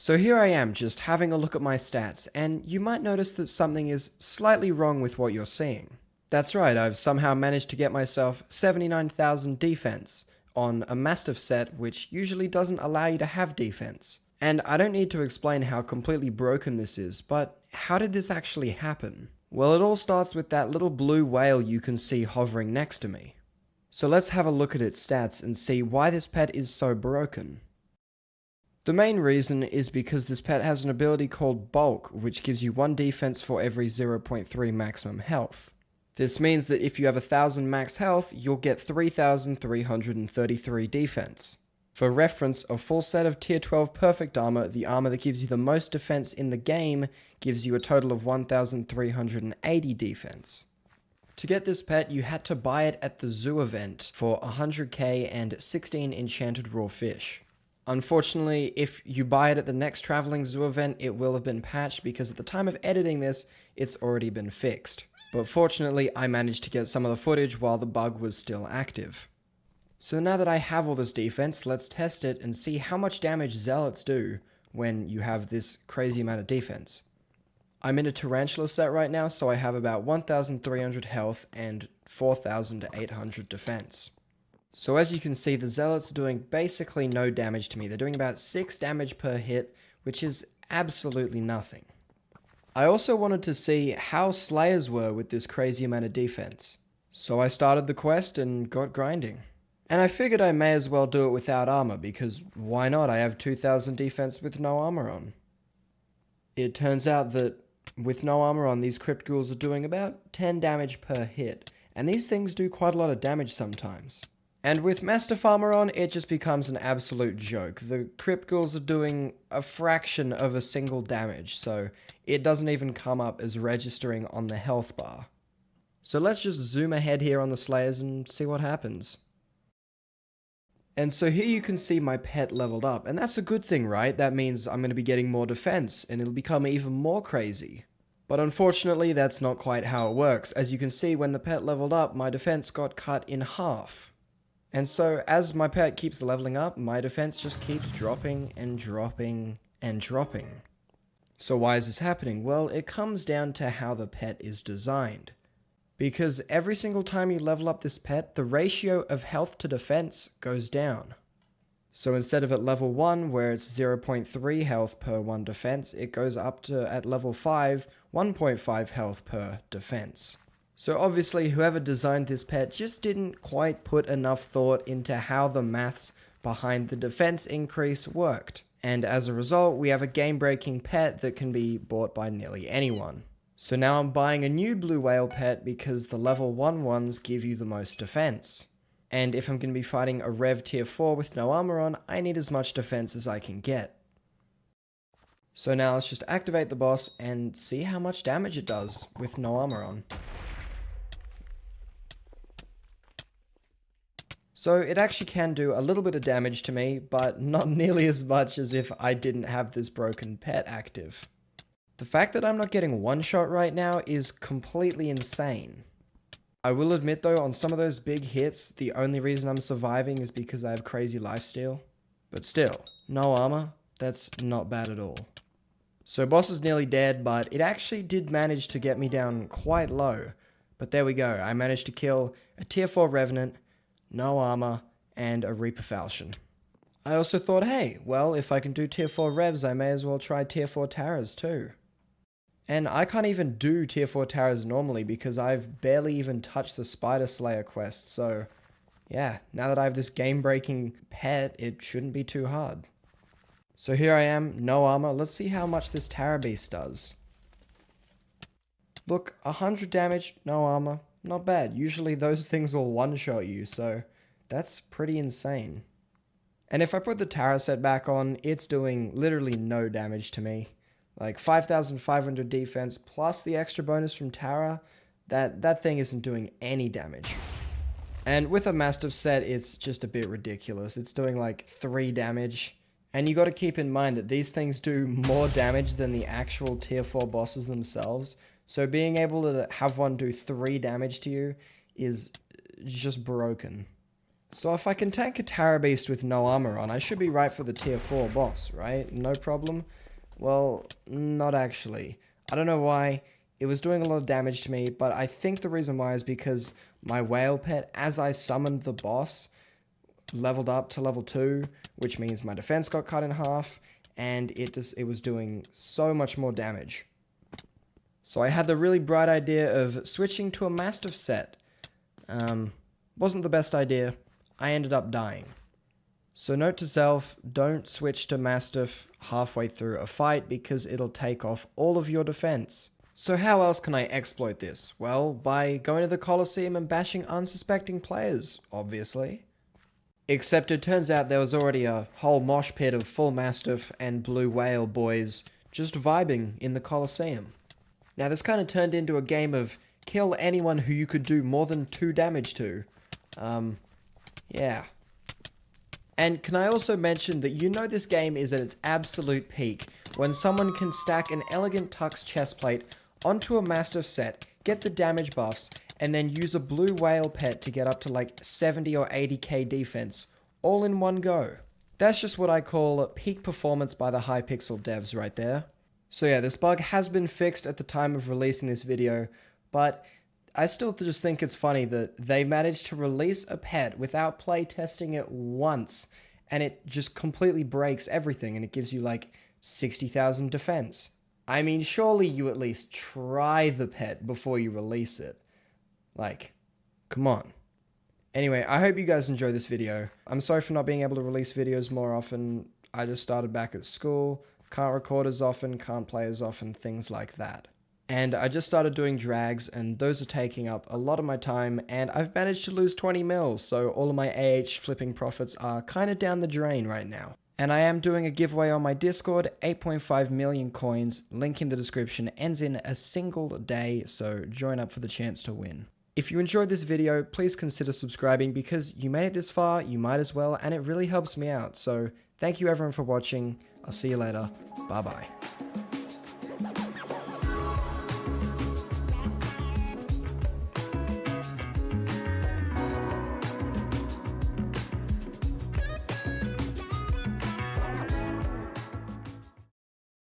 So here I am, just having a look at my stats, and you might notice that something is slightly wrong with what you're seeing. That's right, I've somehow managed to get myself 79,000 defense on a Mastiff set which usually doesn't allow you to have defense. And I don't need to explain how completely broken this is, but how did this actually happen? Well, it all starts with that little blue whale you can see hovering next to me. So let's have a look at its stats and see why this pet is so broken. The main reason is because this pet has an ability called Bulk, which gives you 1 defense for every 0.3 maximum health. This means that if you have 1000 max health, you'll get 3333 defense. For reference, a full set of tier 12 perfect armor, the armor that gives you the most defense in the game, gives you a total of 1380 defense. To get this pet, you had to buy it at the zoo event for 100k and 16 enchanted raw fish. Unfortunately, if you buy it at the next traveling zoo event, it will have been patched because at the time of editing this, it's already been fixed. But fortunately, I managed to get some of the footage while the bug was still active. So now that I have all this defense, let's test it and see how much damage zealots do when you have this crazy amount of defense. I'm in a tarantula set right now, so I have about 1300 health and 4800 defense. So as you can see, the zealots are doing basically no damage to me. They're doing about 6 damage per hit, which is absolutely nothing. I also wanted to see how slayers were with this crazy amount of defense. So I started the quest and got grinding. And I figured I may as well do it without armor, because why not? I have 2000 defense with no armor on. It turns out that with no armor on, these crypt ghouls are doing about 10 damage per hit. And these things do quite a lot of damage sometimes. And with Mastiff armor on, it just becomes an absolute joke. The crypt ghouls are doing a fraction of a single damage, so it doesn't even come up as registering on the health bar. So let's just zoom ahead here on the slayers and see what happens. And so here you can see my pet leveled up, and that's a good thing, right? That means I'm going to be getting more defense, and it'll become even more crazy. But unfortunately, that's not quite how it works. As you can see, when the pet leveled up, my defense got cut in half. And so, as my pet keeps leveling up, my defense just keeps dropping and dropping and dropping. So why is this happening? Well, it comes down to how the pet is designed. Because every single time you level up this pet, the ratio of health to defense goes down. So instead of at level 1, where it's 0.3 health per 1 defense, it goes up to, at level 5, 1.5 health per defense. So obviously, whoever designed this pet just didn't quite put enough thought into how the maths behind the defense increase worked. And as a result, we have a game-breaking pet that can be bought by nearly anyone. So now I'm buying a new blue whale pet because the level 1 ones give you the most defense. And if I'm going to be fighting a Rev tier 4 with no armor on, I need as much defense as I can get. So now let's just activate the boss and see how much damage it does with no armor on. So it actually can do a little bit of damage to me, but not nearly as much as if I didn't have this broken pet active. The fact that I'm not getting one shot right now is completely insane. I will admit though, on some of those big hits, the only reason I'm surviving is because I have crazy lifesteal. But still, no armor, that's not bad at all. So boss is nearly dead, but it actually did manage to get me down quite low. But there we go, I managed to kill a tier 4 Revenant, no armor, and a Reaper Falchion. I also thought, hey, well, if I can do tier 4 Revs, I may as well try tier 4 Taras too. And I can't even do tier 4 Taras normally because I've barely even touched the Spider Slayer quest, so yeah, now that I have this game-breaking pet, it shouldn't be too hard. So here I am, no armor. Let's see how much this Tara Beast does. Look, 100 damage, no armor. Not bad. Usually those things will one-shot you, so that's pretty insane. And if I put the Tara set back on, it's doing literally no damage to me. Like 5,500 defense plus the extra bonus from Tara, that thing isn't doing any damage. And with a Mastiff set, it's just a bit ridiculous. It's doing like 3 damage. And you got to keep in mind that these things do more damage than the actual tier 4 bosses themselves. So being able to have one do 3 damage to you is just broken. So if I can tank a Tara Beast with no armor on, I should be right for the tier 4 boss, right? No problem? Well, not actually. I don't know why. It was doing a lot of damage to me, but I think the reason why is because my whale pet, as I summoned the boss, leveled up to level 2, which means my defense got cut in half, and it was doing so much more damage. So I had the really bright idea of switching to a Mastiff set. Wasn't the best idea. I ended up dying. So note to self, don't switch to Mastiff halfway through a fight because it'll take off all of your defense. So how else can I exploit this? Well, by going to the Colosseum and bashing unsuspecting players, obviously. Except it turns out there was already a whole mosh pit of full Mastiff and blue whale boys just vibing in the Colosseum. Now this kind of turned into a game of kill anyone who you could do more than 2 damage to. Yeah. And can I also mention that you know this game is at its absolute peak when someone can stack an Elegant Tux chestplate onto a Mastiff set, get the damage buffs, and then use a blue whale pet to get up to like 70 or 80k defense, all in one go. That's just what I call peak performance by the Hypixel devs right there. So yeah, this bug has been fixed at the time of releasing this video, but I still just think it's funny that they managed to release a pet without play testing it once, and it just completely breaks everything, and it gives you like 60,000 defense. I mean, surely you at least try the pet before you release it. Like, come on. Anyway, I hope you guys enjoy this video. I'm sorry for not being able to release videos more often. I just started back at school, can't record as often, can't play as often, things like that. And I just started doing drags, and those are taking up a lot of my time, and I've managed to lose 20 mils, so all of my AH flipping profits are kind of down the drain right now. And I am doing a giveaway on my Discord, 8.5 million coins, link in the description, ends in a single day, so join up for the chance to win. If you enjoyed this video, please consider subscribing because you made it this far, you might as well, and it really helps me out. So thank you everyone for watching. I'll see you later. Bye bye.